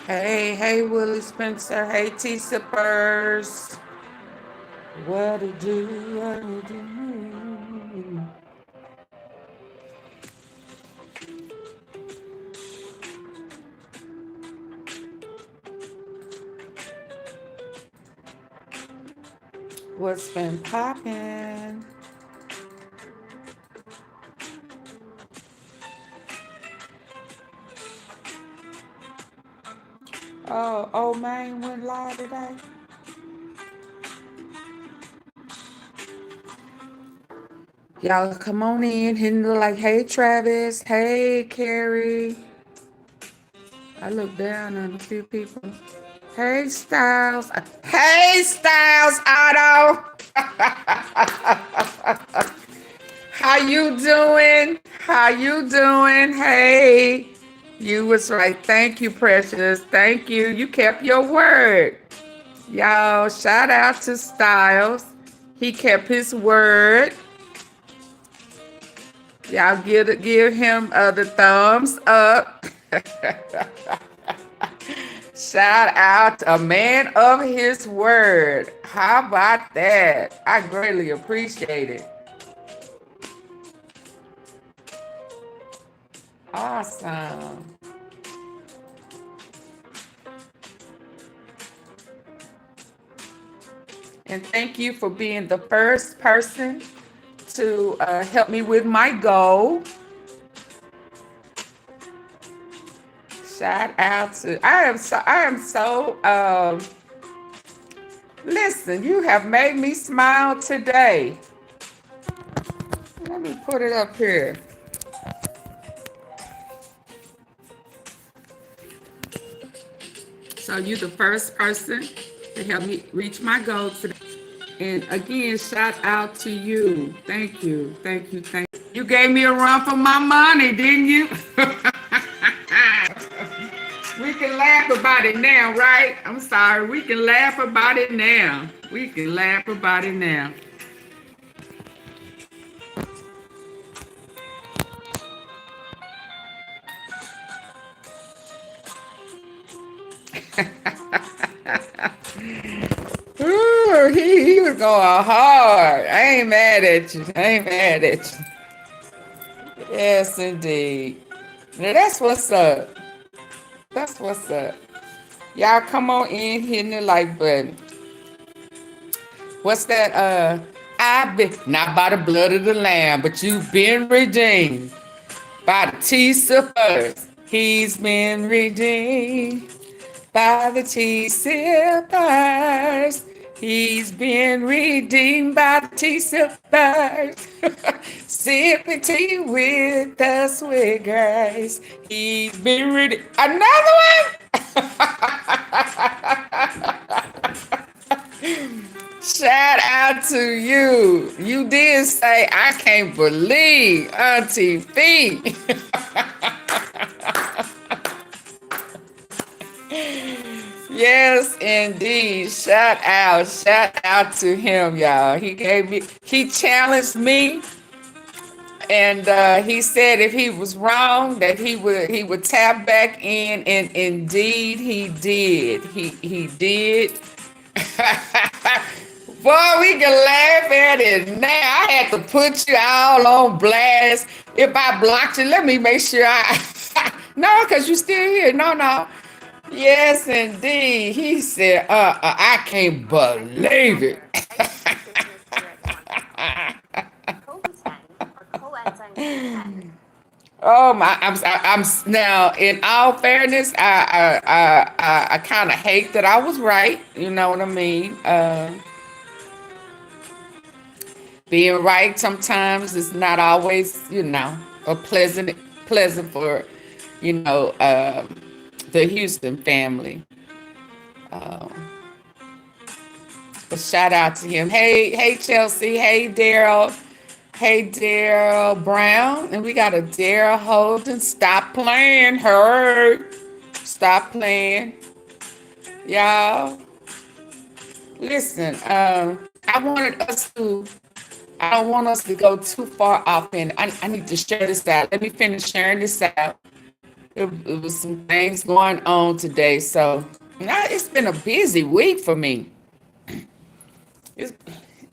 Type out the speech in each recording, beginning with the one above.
Hey, Willie Spencer. Hey, T Sippers. What to do? What to do? What's been poppin'? Oh, man went live today. Y'all come on in, hitting the like, hey Travis, hey Carrie. I look down on a few people. Hey Styles. Hey Styles Otto. How you doing? How you doing? Hey. You was right. Thank you, Precious. Thank you. You kept your word. Y'all, shout out to Styles. He kept his word. Y'all give him the thumbs up. Shout out to a man of his word. How about that? I greatly appreciate it. Awesome. And thank you for being the first person to help me with my goal. Shout out to I am so listen, you have made me smile today. Let me put it up here. So you the first person to help me reach my goal today. And again, shout out to you. Thank you. Thank you. Thank you. You gave me a run for my money, didn't you? We can laugh about it now, right? I'm sorry. We can laugh about it now. We can laugh about it now. Ooh, he was going hard. I ain't mad at you. I ain't mad at you. Yes, indeed. Now that's what's up. That's what's up. Y'all come on in, hitting the like button. What's that? I've been not by the blood of the lamb, but you've been redeemed by the T-Sippers. He's been redeemed by the T-Sippers. He's been redeemed by the T-Sippers. Sipping tea with the sweet grace. He's been redeemed. Another one? Shout out to you. You did say, I can't believe AunTeaFee. Yes, indeed. Shout out to him, y'all. He challenged me, and he said if he was wrong, that he would tap back in, and indeed he did. He did. Boy, we can laugh at it now. I had to put you all on blast. If I blocked you, let me make sure I. No, because you still here. No. Yes, indeed. He said, I can't believe it. Oh my! I'm now. In all fairness, I kind of hate that I was right. You know what I mean? Being right sometimes is not always, a pleasant for, the Houston family. But shout out to him. Hey, Chelsea. Hey, Daryl. Hey, Daryl Brown. And we got a Daryl Holden. Stop playing, Heard. Stop playing. Y'all. Listen, I don't want us to go too far off in. I need to share this out. Let me finish sharing this out. it was some things going on today. So now it's been a busy week for me. It's,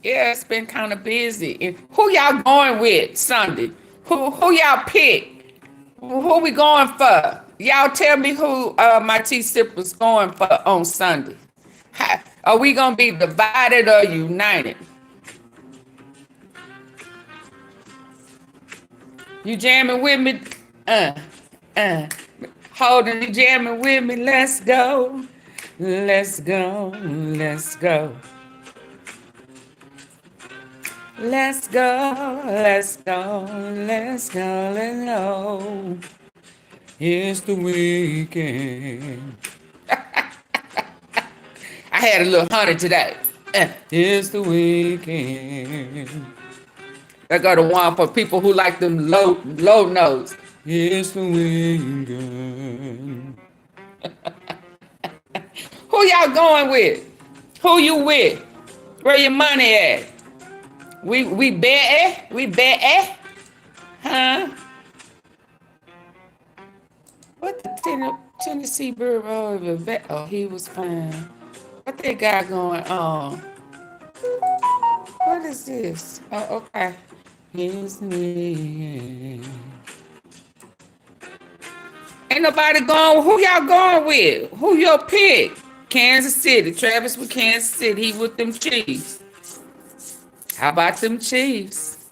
yeah, it's been kind of busy. And who y'all going with Sunday? Who y'all pick? Who we going for? Y'all tell me who my T-Sipper's going for on Sunday. Are we gonna be divided or united? You jamming with me? Holding, you jamming with me? Let's go. Let's go. Let's go. Let's go. Let's go. Let's go. Let's go. It's the weekend. I had a little honey today. It's the weekend. I got a one for people who like them low notes. It's the weekend. Who y'all going with? Who you with? Where your money at? We bet? We bet? Huh? What the Tennessee bird? Oh, he was fine. What they got going on? What is this? Oh, okay. Here's me. Ain't nobody going. Who y'all going with? Who your pick? Kansas City. Travis with Kansas City. He with them Chiefs. How about them Chiefs?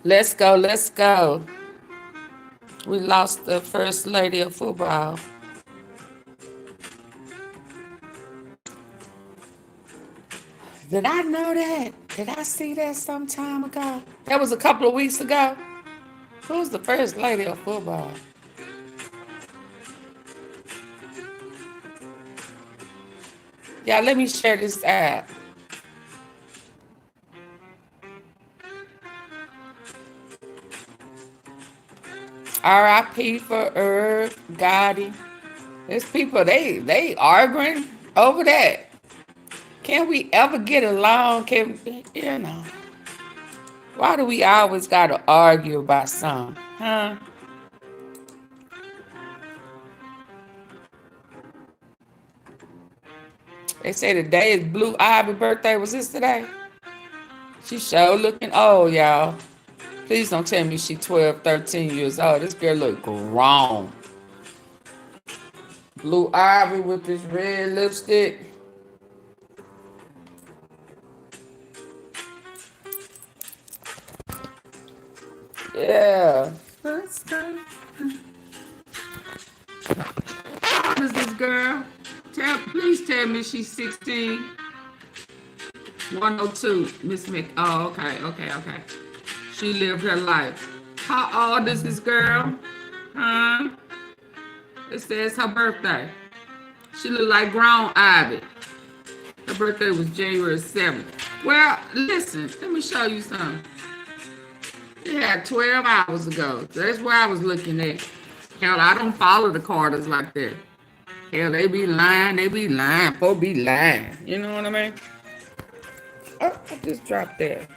Let's go. Let's go. We lost the first lady of football. Did I know that? Did I see that some time ago? That was a couple of weeks ago. Who's the first lady of football? Yeah, let me share this app. R.I.P. for Herb, Gotti. There's people, they arguing over that. Can we ever get along? You know. Why do we always got to argue about something? Huh? They say today is Blue Ivy's birthday. Was this today? She sure looking old, y'all. Please don't tell me she 12, 13 years old. This girl look grown. Blue Ivy with this red lipstick. Yeah. Let's go. How old is this girl? Please tell me she's 16. 102, Miss Mc. Oh, okay. She lived her life. How old is this girl? Huh? It says her birthday. She look like grown Ivy. Her birthday was January 7th. Well, listen, let me show you something. It had 12 hours ago. That's where I was looking at. Hell, I don't follow the Carters like that. Hell, they be lying. Folks be lying. You know what I mean? Oh, I just dropped that.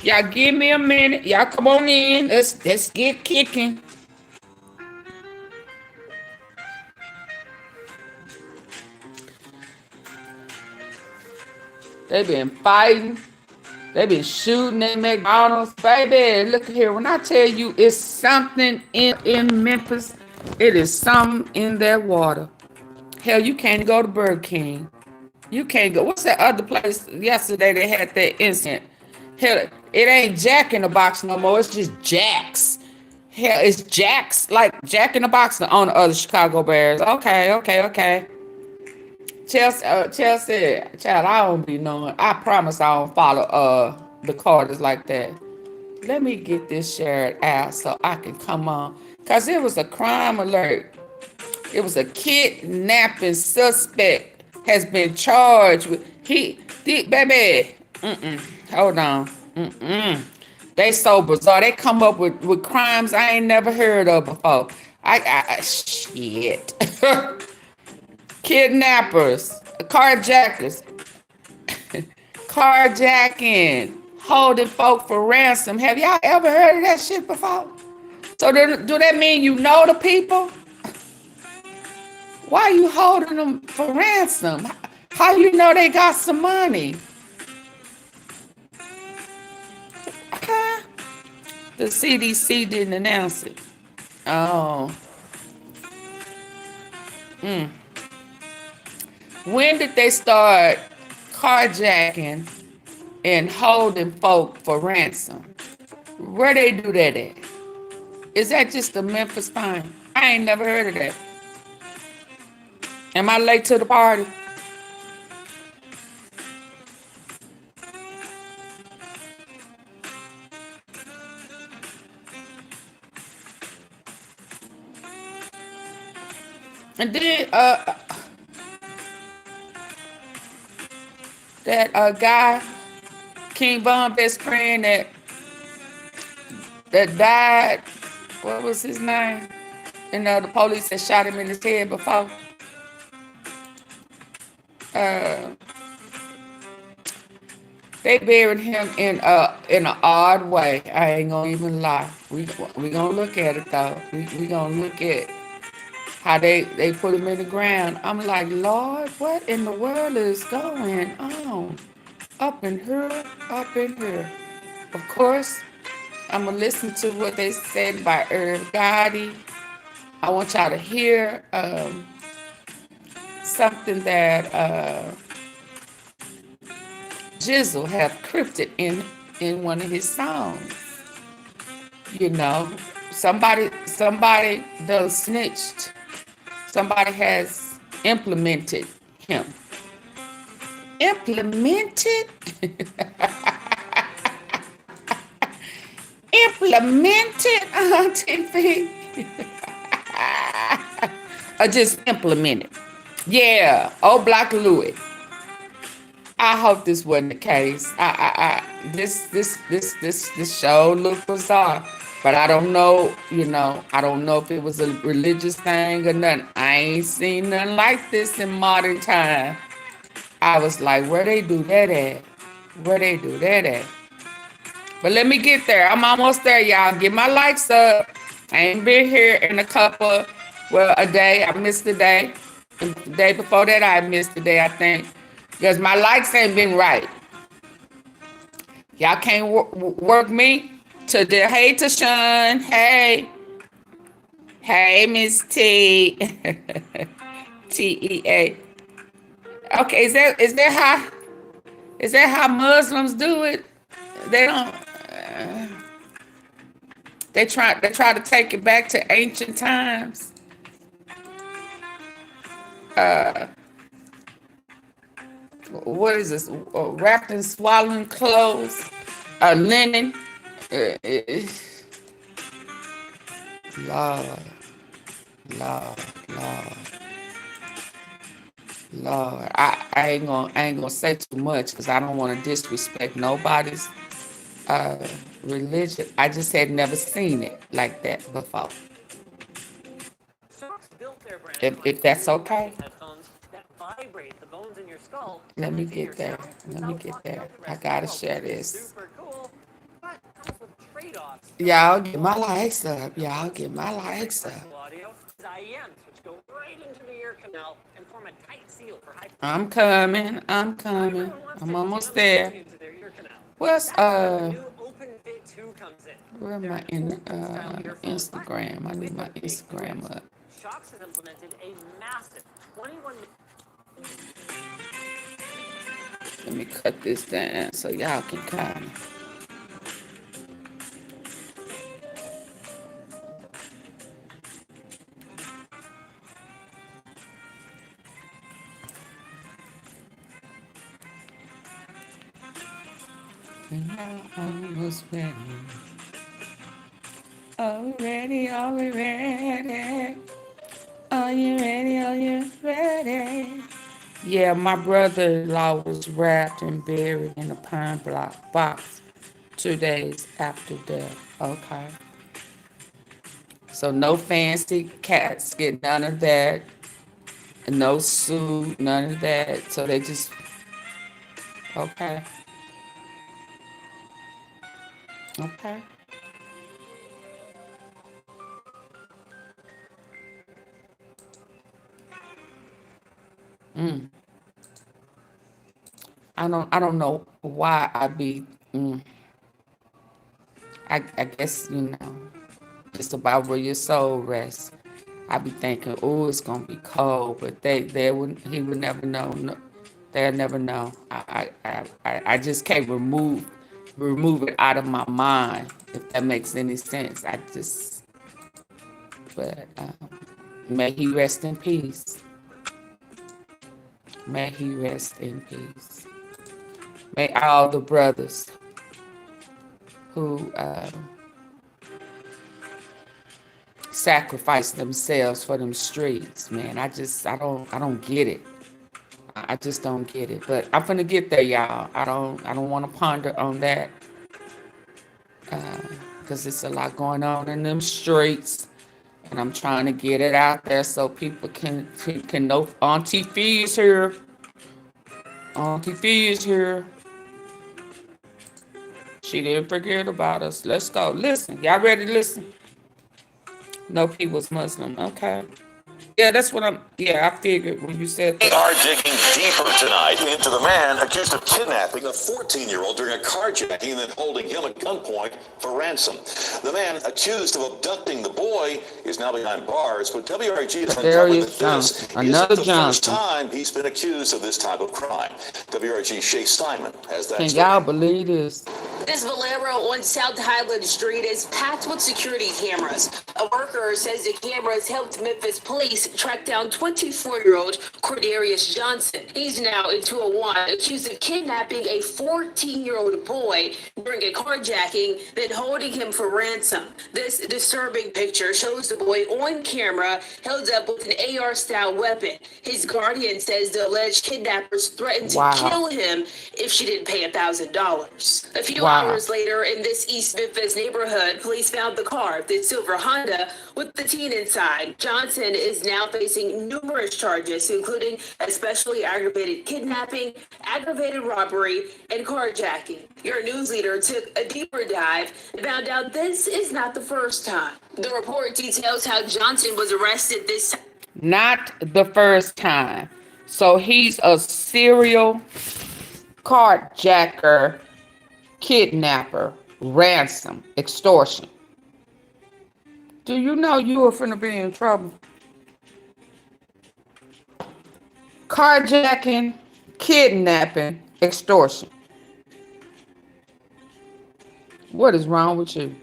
Y'all give me a minute. Y'all come on in. Let's get kicking. They been fighting. They been shooting at McDonald's. Baby, look here. When I tell you it's something in Memphis, it is something in that water. Hell, you can't go to Burger King. You can't go. What's that other place yesterday they had that incident? Hell, it ain't Jack in the Box no more. It's just Jack's. Hell, it's Jack's, like Jack in the Box on the other Chicago Bears. Okay. Chelsea, child, I don't be knowing. I promise I don't follow the Carters like that. Let me get this shared out so I can come on. Because it was a crime alert. It was a kidnapping suspect has been charged with, baby, hold on. They so bizarre. They come up with crimes I ain't never heard of before. Shit. Kidnappers, carjackers, carjacking, holding folk for ransom. Have y'all ever heard of that shit before? So do that mean you know the people? Why are you holding them for ransom? How you know they got some money? Huh? The CDC didn't announce it. Oh. When did they start carjacking and holding folk for ransom? Where they do that at? Is that just a Memphis thing? I ain't never heard of that. Am I late to the party? And then that guy, King Von best friend that died, what was his name? And the police had shot him in his head before. They buried him in an odd way. I ain't gonna even lie. We gonna look at it though. We gonna look at how they put him in the ground. I'm like, Lord, what in the world is going on? Up in here, up in here. Of course, I'm gonna listen to what they said by Gotti. I want y'all to hear something that Jizzle have crypted in one of his songs. You know, somebody done snitched. Somebody has implemented him. Implemented? Implemented, AunTeaFee? Or just implemented? Yeah, old Black Louis. I hope this wasn't the case. This show looked bizarre, but I don't know. You know, I don't know if it was a religious thing or nothing. I ain't seen nothing like this in modern time. I was like, where they do that at? Where they do that at? But let me get there. I'm almost there, y'all. Get my likes up. I ain't been here in a day. I missed a day. The day before that, I missed a day, I think. Because my likes ain't been right. Y'all can't work me to the hey Tashawn. Hey. Hey, Miss T. TEA. Okay, is that how Muslims do it? They don't they try to take it back to ancient times. What is this? Wrapped in swaddling clothes, linen. Lord, Lord, Lord, Lord. I ain't gonna say too much because I don't want to disrespect nobody's religion. I just had never seen it like that before. If that's okay. Let me get there. Let me get there. I gotta share this. Y'all get my likes up. Y'all get my likes up. I'm coming. I'm coming. I'm almost there. Where's where am I in Instagram? I need my Instagram up. SH0OT0UT has implemented a massive 21. Let me cut this down so y'all can kind of. Almost ready. Are we ready? Are we ready? Are you ready? Are you ready? Yeah, my brother-in-law was wrapped and buried in a pine block box 2 days after death. Okay. So no fancy casket, none of that. No suit, none of that. So they just, okay. Okay. I don't know why I be. I guess just about where your soul rests. I be thinking, oh, it's gonna be cold, but he would never know. No, they'll never know. I just can't remove it out of my mind, if that makes any sense. But may he rest in peace. May he rest in peace. May all the brothers who sacrifice themselves for them streets, man. I don't get it. I just don't get it. But I'm finna get there, y'all. I don't want to ponder on that because it's a lot going on in them streets, and I'm trying to get it out there so people can know AunTeaFee is here. AunTeaFee is here. She didn't forget about us. Let's go. Listen, y'all ready to listen? No, he was Muslim. Okay. Yeah, that's what I figured when you said that. We are digging deeper tonight into the man accused of kidnapping a 14-year-old during a carjacking and then holding him at gunpoint for ransom. The man accused of abducting the boy is now behind bars, but WRG has uncovered that this isn't the first time he's been accused of this type of crime. WRG Shay Simon has that. Can y'all believe this? This Valero on South Highland Street is packed with security cameras. A worker says the cameras helped Memphis police track down 24-year-old Cornelius Johnson. He's now in 201, accused of kidnapping a 14-year-old boy during a carjacking, then holding him for ransom. This disturbing picture shows the boy on camera held up with an AR-style weapon. His guardian says the alleged kidnappers threatened to kill him if she didn't pay $1,000. A few hours later, in this East Memphis neighborhood, police found the car, the silver Honda, with the teen inside. Johnson is now facing numerous charges, including especially aggravated kidnapping, aggravated robbery, and carjacking. Your news leader took a deeper dive and found out this is not the first time. The report details how Johnson was arrested this time. Not the first time. So he's a serial carjacker, kidnapper, ransom, extortion. Do you know you are finna be in trouble? Carjacking, kidnapping, extortion. What is wrong with you?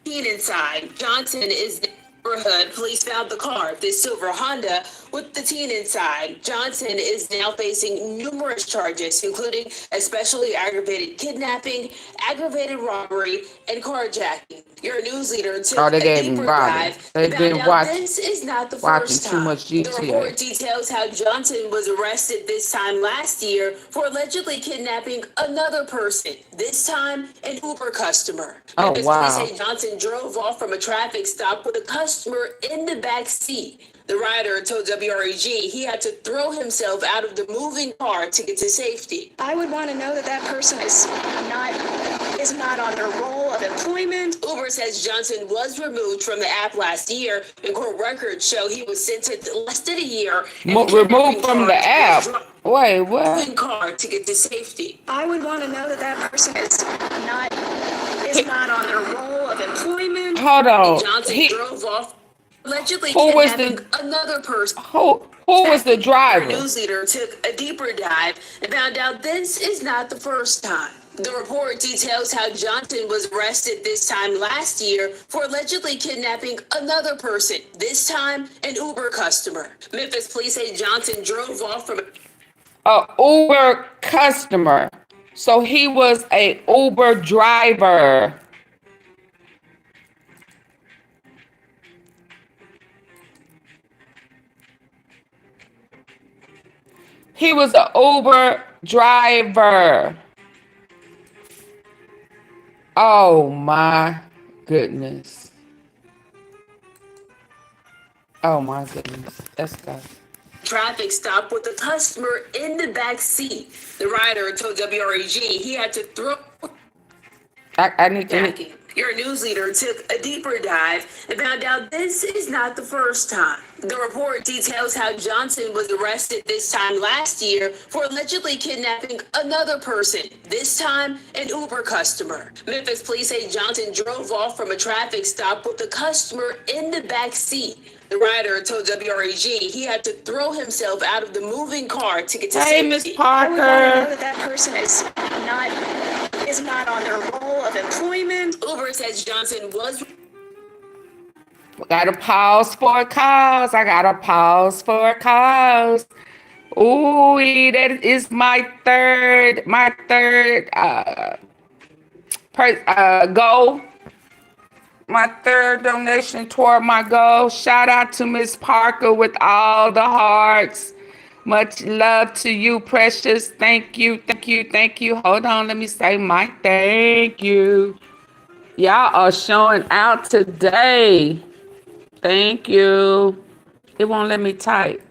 Inside, Johnson is the neighborhood. Police found the car, this silver Honda, with the teen inside. Johnson is now facing numerous charges, including especially aggravated kidnapping, aggravated robbery, and carjacking. Your news leader took a deeper dive and found out this is not the first time. The report details how Johnson was arrested this time last year for allegedly kidnapping another person, this time an Uber customer. Oh, wow. Police say Johnson drove off from a traffic stop with a customer in the back seat. The rider told WREG he had to throw himself out of the moving car to get to safety. I would want to know that that person is not on their roll of employment. Uber says Johnson was removed from the app last year, and court records show he was sentenced less than a year. Removed from the app? Wait, what? Moving car to get to safety. I would want to know that that person is not on their roll of employment. Hold on. Johnson drove off. Allegedly kidnapping another person. Who was the driver? News leader took a deeper dive and found out this is not the first time. The report details how Johnson was arrested this time last year for allegedly kidnapping another person, this time an Uber customer. Memphis police say Johnson drove off from an Uber customer. So he was a Uber driver. He was an Uber driver. Oh my goodness. Oh my goodness. Let's go. Traffic stop with the customer in the back seat. The rider told WREG he had to throw. I need to. Your news leader took a deeper dive and found out this is not the first time. The report details how Johnson was arrested this time last year for allegedly kidnapping another person, this time an Uber customer. Memphis police say Johnson drove off from a traffic stop with the customer in the back seat. The rider told WREG he had to throw himself out of the moving car to get to Hey, safety. Miss I would Parker. want to know that that person is not on their roll of employment. Uber says Johnson was Gotta pause for a cause. I gotta pause for a cause. Ooh, that is my third goal. My third donation toward my goal. Shout out to Miss Parker with all the hearts. Much love to you, precious. Thank you, thank you, thank you. Hold on, let me say my thank you. Y'all are showing out today. Thank you. It won't let me type.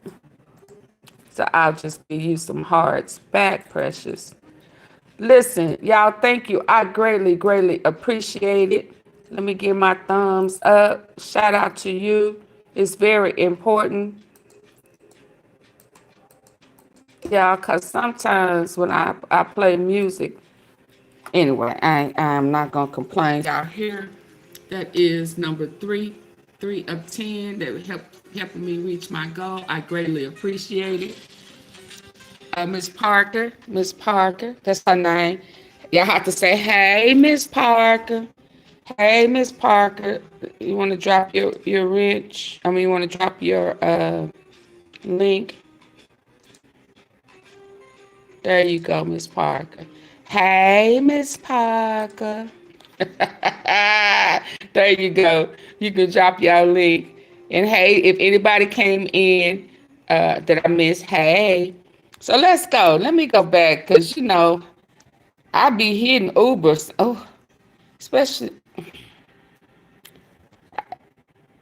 So I'll just give you some hearts back, precious. Listen, y'all, thank you. I greatly, greatly appreciate it. Let me give my thumbs up. Shout out to you. It's very important. Y'all, because sometimes when I play music, anyway, I'm not going to complain. Y'all here, that is number 3 of 10 that helping me reach my goal. I greatly appreciate it. Miss Parker, that's her name. Y'all have to say, hey, Miss Parker. Hey, Miss Parker. You want to drop your you want to drop your link? There you go, Miss Parker. Hey, Miss Parker. There you go. You can drop your link. And hey, if anybody came in that I missed, hey. So let's go. Let me go back because, I be hitting Ubers. Oh, especially,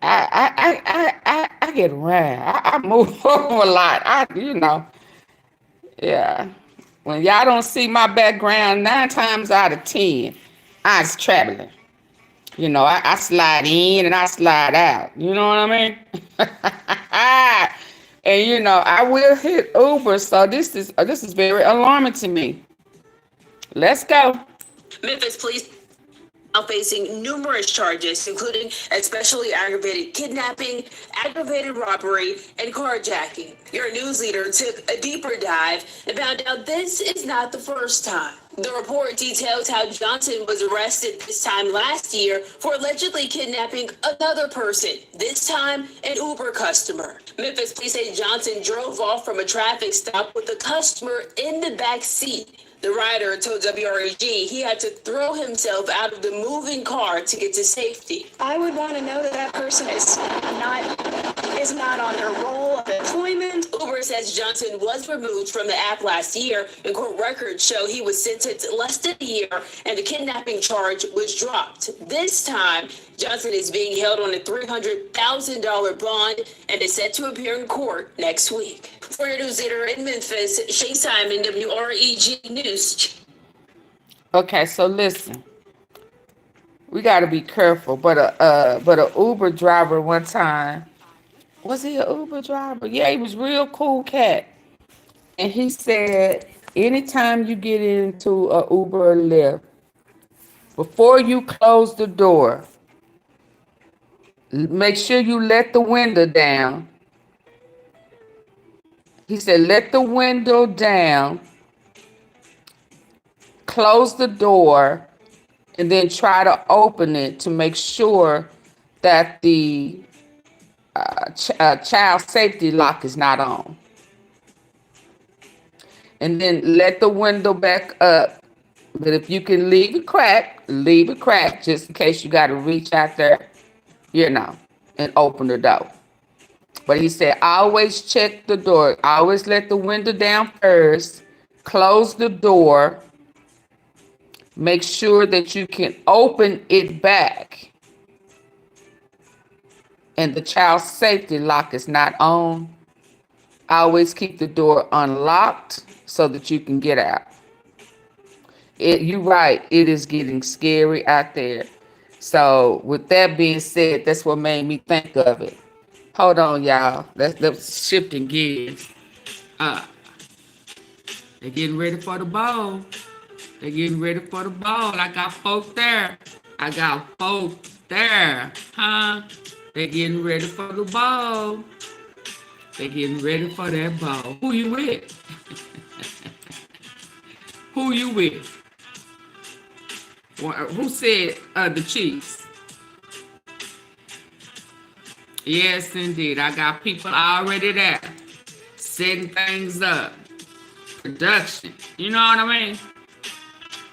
I get around. I move over a lot. Yeah. When y'all don't see my background, 9 times out of 10, I was traveling. I slide in and I slide out. You know what I mean? And I will hit Uber, so this is very alarming to me. Let's go. Memphis police now facing numerous charges, including especially aggravated kidnapping, aggravated robbery, and carjacking. Your news leader took a deeper dive and found out this is not the first time. The report details how Johnson was arrested this time last year for allegedly kidnapping another person, this time an Uber customer. Memphis police say Johnson drove off from a traffic stop with the customer in the back seat. The rider told WREG he had to throw himself out of the moving car to get to safety. I would want to know that that person is not on their roll of employment. Uber says Johnson was removed from the app last year, and court records show he was sentenced less than a year, and the kidnapping charge was dropped. This time, Johnson is being held on a $300,000 bond and is set to appear in court next week. For your news leader in Memphis, Shay Simon, WREG News. Okay, so listen. We got to be careful. But a Uber driver one time, was he an Uber driver? Yeah, he was real cool cat. And he said, anytime you get into a Uber or Lyft, before you close the door, make sure you let the window down. He said, let the window down, close the door, and then try to open it to make sure that the child safety lock is not on. And then let the window back up. But if you can leave it crack just in case you got to reach out there, and open the door. But he said, always check the door. Always let the window down first. Close the door. Make sure that you can open it back. And the child safety lock is not on. Always keep the door unlocked so that you can get out. You're right. It is getting scary out there. So with that being said, that's what made me think of it. Hold on, y'all. Let's shifting gears. They're getting ready for the bowl. They're getting ready for the bowl. I got folk there. I got folk there. Huh? They're getting ready for the bowl. They're getting ready for that bowl. Who you with? Who you with? Who said the Chiefs? Yes, indeed. I got people already there. Setting things up. Production. You know what I mean?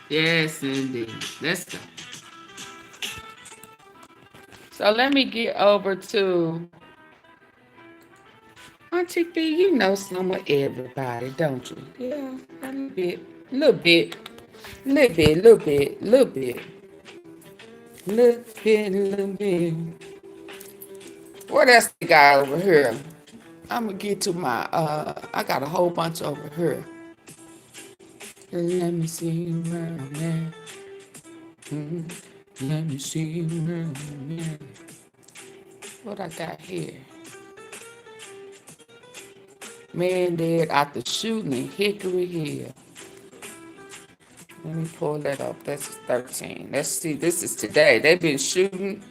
Yes, indeed. Let's go. So let me get over to AunTeaFee. You know some of everybody, don't you? Yeah, a little bit. Little bit. Little bit. Little bit. Little bit. Little bit. Little bit. What else we got over here? I'm gonna get to my I got a whole bunch over here. Let me see around there. Let me see around there. What I got here? Man dead after shooting in Hickory Hill. Let me pull that up. That's 13. Let's see. This is today. They've been shooting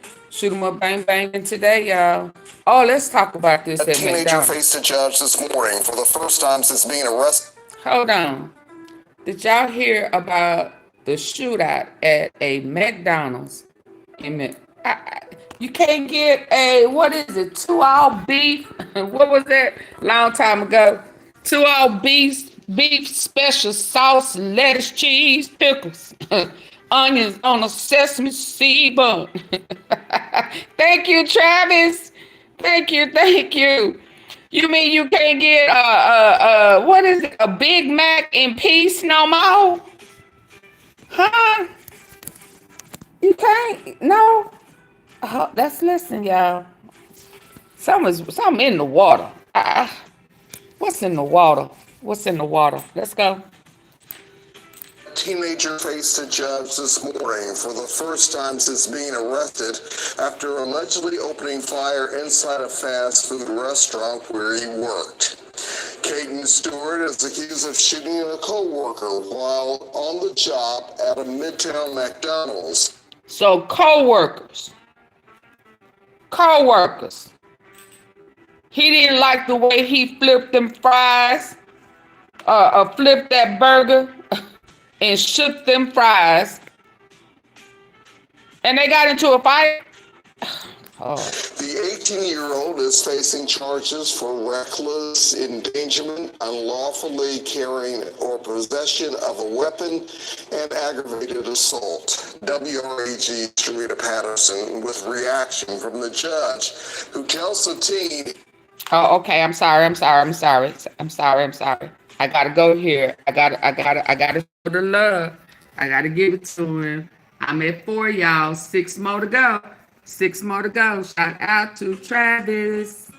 up, bang, banging today, y'all. Oh, let's talk about this. A teenager faced a judge this morning for the first time since being arrested. Hold on. Did y'all hear about the shootout at a McDonald's? You can't get a, what is it, 2-all beef? What was that? Long time ago. 2-all beef special sauce, lettuce, cheese, pickles, onions on a sesame seed bun. Thank you, Travis. Thank you. You mean you can't get what is it, a Big Mac in peace no more? Huh? You can't? No. Oh, listen, y'all. Something in the water. What's in the water? What's in the water? Let's go. Teenager faced a judge this morning for the first time since being arrested after allegedly opening fire inside a fast food restaurant where he worked. Caden Stewart is accused of shooting a co-worker while on the job at a Midtown McDonald's. So co-workers. He didn't like the way he flipped them fries, flipped that burger, and shook them fries. And they got into a fight. Oh. The 18-year-old is facing charges for reckless endangerment, unlawfully carrying or possession of a weapon, and aggravated assault. WREG Sharita Patterson with reaction from the judge, who tells the teen. Oh, okay. I'm sorry. I gotta go here. I gotta show the love. I gotta give it to him. I'm at 4, y'all. 6 more to go. Shout out to Travis.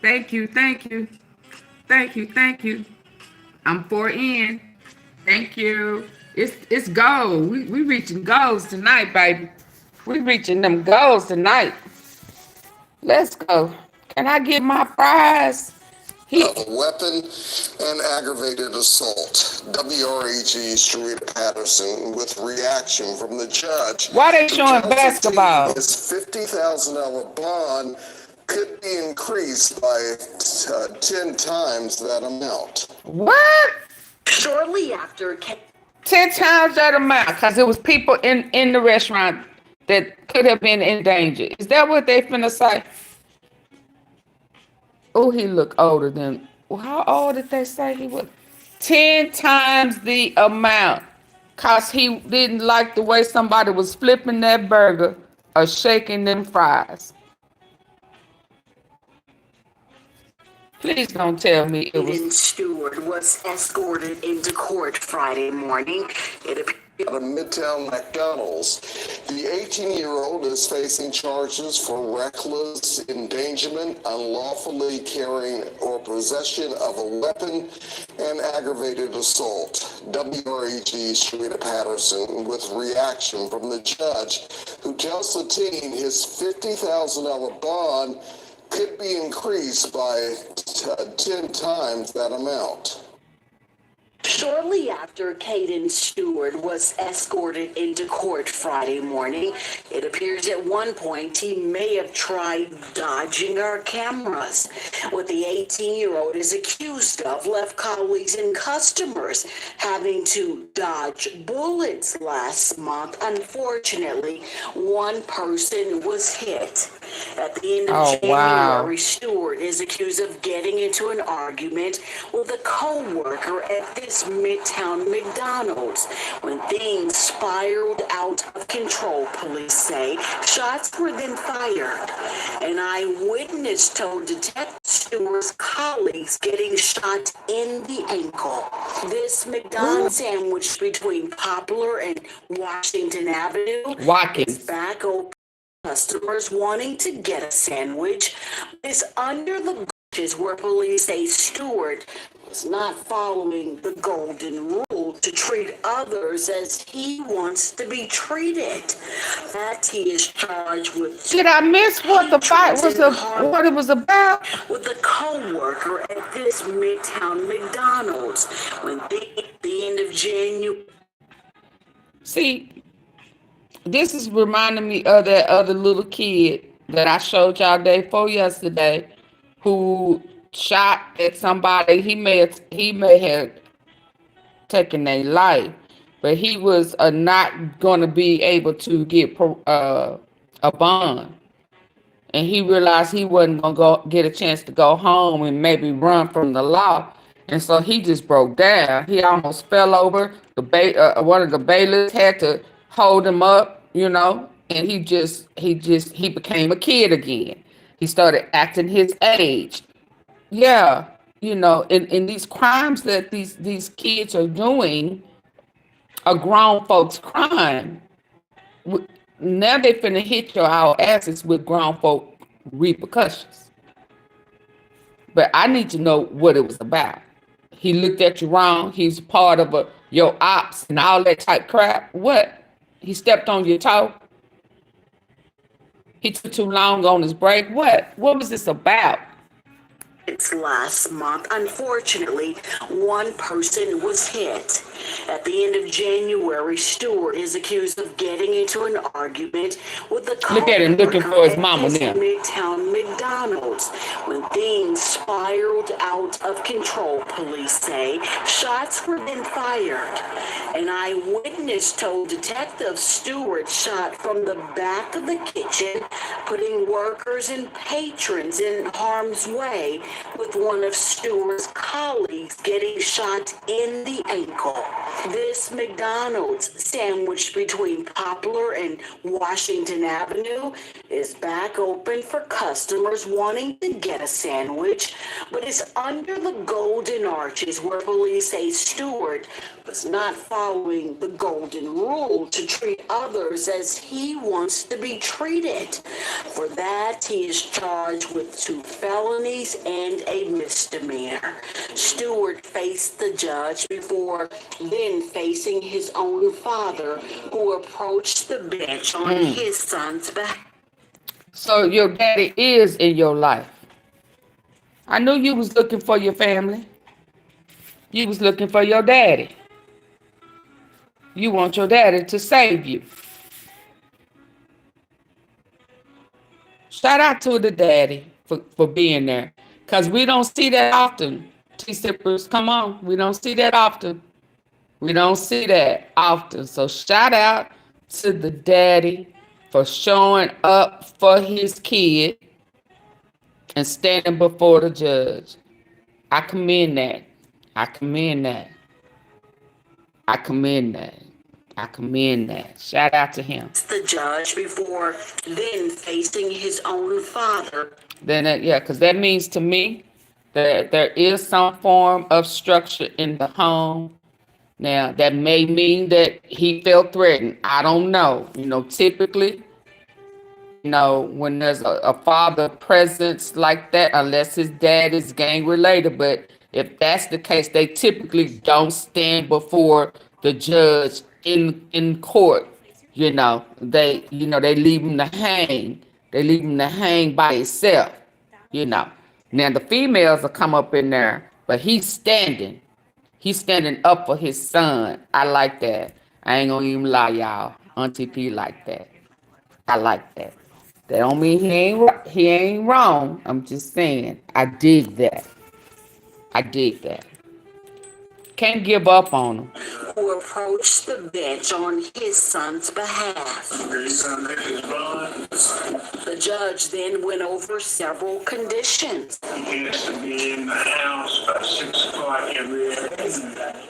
Thank you. I'm 4 in. Thank you. It's gold. We reaching goals tonight, baby. We reaching them goals tonight. Let's go. Can I get my fries? Of a weapon and aggravated assault. WREG Sharita Patterson with reaction from the judge. Why they showing basketball? His $50,000 bond could be increased by 10 times that amount. What? Shortly after 10 times that amount, because it was people in the restaurant that could have been in danger. Is that what they finna say? Oh, he looked older than, how old did they say he was? 10 times the amount, because he didn't like the way somebody was flipping that burger or shaking them fries. Please don't tell me it was. Stewart was escorted into court Friday morning. It appears Out of Midtown McDonald's. The 18-year-old is facing charges for reckless endangerment, unlawfully carrying or possession of a weapon, and aggravated assault. WREG Sharita Patterson with reaction from the judge, who tells the teen his $50,000 bond could be increased by 10 times that amount. Shortly after Caden Stewart was escorted into court Friday morning, it appears at one point he may have tried dodging our cameras. What the 18-year-old is accused of left colleagues and customers having to dodge bullets last month. Unfortunately, one person was hit. At the end of January, Stewart is accused of getting into an argument with a co-worker at this Midtown McDonald's. When things spiraled out of control, police say, shots were then fired. An eyewitness told Detective Stewart's colleagues getting shot in the ankle. This McDonald's sandwich between Poplar and Washington Avenue is back open. Customers wanting to get a sandwich is under the is where police say Stewart was not following the golden rule to treat others as he wants to be treated. That he is charged with. Did I miss what the fight was? What it was about? With a co-worker at this Midtown McDonald's when the end of January. See, this is reminding me of that other little kid that I showed y'all day before yesterday, who shot at somebody. He may have taken their life, but he was not going to be able to get a bond, and he realized he wasn't going to go get a chance to go home and maybe run from the law, and so he just broke down. He almost fell over. One of the bailiffs had to hold him up, you know, and he became a kid again. He started acting his age. Yeah, you know, in these crimes that these kids are doing are grown folks' crime. Now they finna hit our asses with grown folk repercussions. But I need to know what it was about. He looked at you wrong. He's part of your ops and all that type crap. What? He stepped on your toe. He took too long on his break. What was this about? It's last month. Unfortunately, one person was hit. At the end of January, Stewart is accused of getting into an argument with the Look at him looking for his mama now. Midtown McDonald's. When things spiraled out of control, police say, shots were then fired. An eyewitness told Detective Stewart shot from the back of the kitchen, putting workers and patrons in harm's way, with one of Stewart's colleagues getting shot in the ankle. This McDonald's, sandwiched between Poplar and Washington Avenue, is back open for customers wanting to get a sandwich, but is under the golden arches where police say Stewart was not following the golden rule to treat others as he wants to be treated. For that, he is charged with 2 felonies and a misdemeanor. Stewart faced the judge before then facing his own father, who approached the bench on his son's back. So your daddy is in your life. I knew you was looking for your family. You was looking for your daddy. You want your daddy to save you. Shout out to the daddy for being there. Because we don't see that often. T-sippers, come on. We don't see that often. We don't see that often. So shout out to the daddy for showing up for his kid and standing before the judge. I commend that. I commend that. I commend that. I commend that. Shout out to him. The judge before then facing his own father. Then, yeah, because that means to me that there is some form of structure in the home. Now, that may mean that he felt threatened. I don't know. You know, typically, you know, when there's a father presence like that, unless his dad is gang related, but if that's the case, they typically don't stand before the judge in court. They leave him to hang. They leave him to hang by himself. You know. Now the females will come up in there, but he's standing. He's standing up for his son. I like that. I ain't gonna even lie, y'all. AunTeaFee like that. I like that. That don't mean he ain't wrong. I'm just saying. I dig that. I dig that. Can't give up on him. Who approached the bench on his son's behalf. The judge then went over several conditions. He has to be in the house by 6 o'clock every day.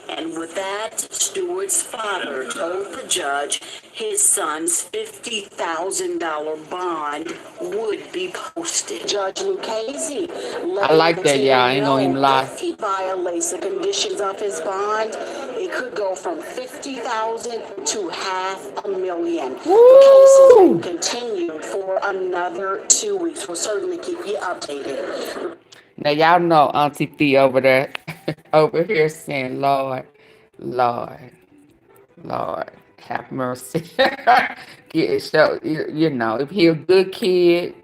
And with that, Stewart's father told the judge his son's $50,000 bond would be posted. Judge Lucchese I like that, y'all. I ain't gonna even lie. If he violates the conditions of his bond, it could go from $50,000 to $500,000. The case has been continued for another 2 weeks. We'll certainly keep you updated. Now y'all know AunTeaFee over there, over here saying, Lord, have mercy. You know, if he a good kid,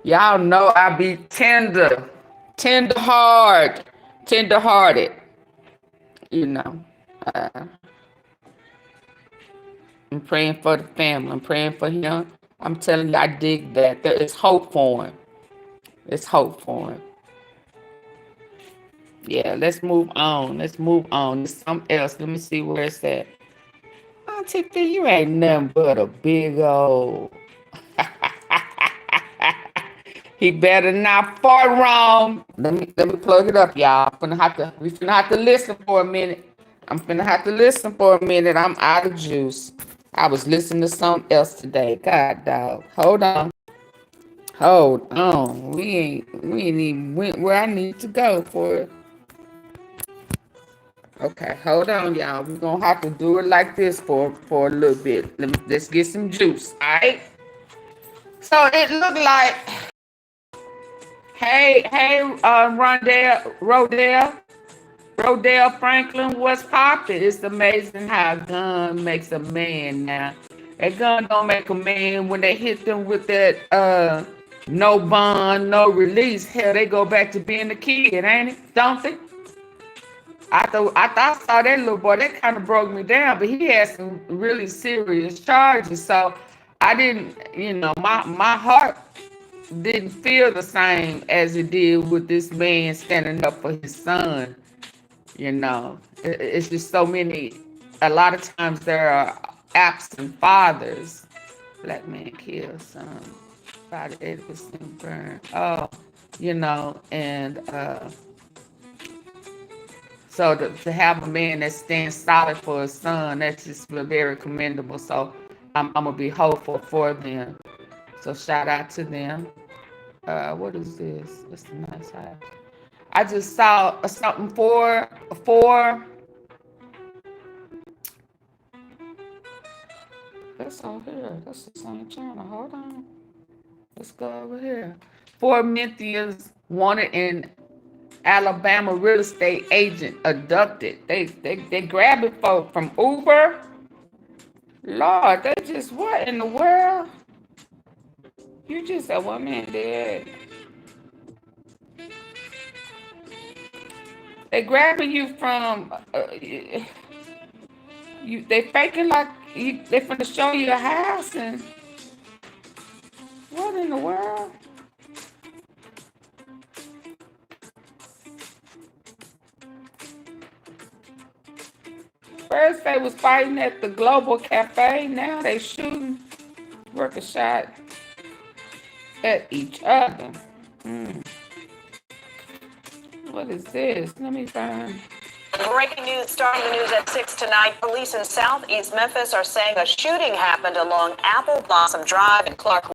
y'all know I be tender-hearted. You know, I'm praying for the family. I'm praying for him. I'm telling you, I dig that. There is hope for him. There's hope for him. Yeah, let's move on. There's something else. Let me see where it's at. AunTeaFee, you ain't nothing but a big old. He better not fart wrong. Let me plug it up, y'all. We finna have to listen for a minute. I'm out of juice. I was listening to something else today. God dog. Hold on. We ain't even went where I need to go for it. Okay, hold on, y'all. We're gonna have to do it like this for a little bit. Let's get some juice, all right? So it looked like, hey, Rodell Franklin, what's poppin'? It's amazing how a gun makes a man now. That gun don't make a man when they hit them with that no bond, no release. Hell, they go back to being a kid, ain't it? Don't they? I thought I saw that little boy. That kind of broke me down, but he had some really serious charges. So I didn't, my heart didn't feel the same as it did with this man standing up for his son. It's just so many. A lot of times there are absent fathers. Black man killed son, about 80% burned. So to have a man that stands solid for his son, that's just very commendable. So I'm gonna be hopeful for them. So shout out to them. What is this? It's a nice house. I just saw something for. That's on here. That's the same channel. Hold on. Let's go over here. 4 MEMPHIS wanted in Alabama real estate agent abducted. They grabbing folk from Uber. Lord, they just, what in the world? You just said one man dead. They grabbing you from they faking like they finna show you a house, and what in the world? First they was fighting at the Global Cafe. Now they shooting, work a shot at each other. What is this? Let me find. Breaking news, starting the news at 6 tonight. Police in Southeast Memphis are saying a shooting happened along Apple Blossom Drive in Clark.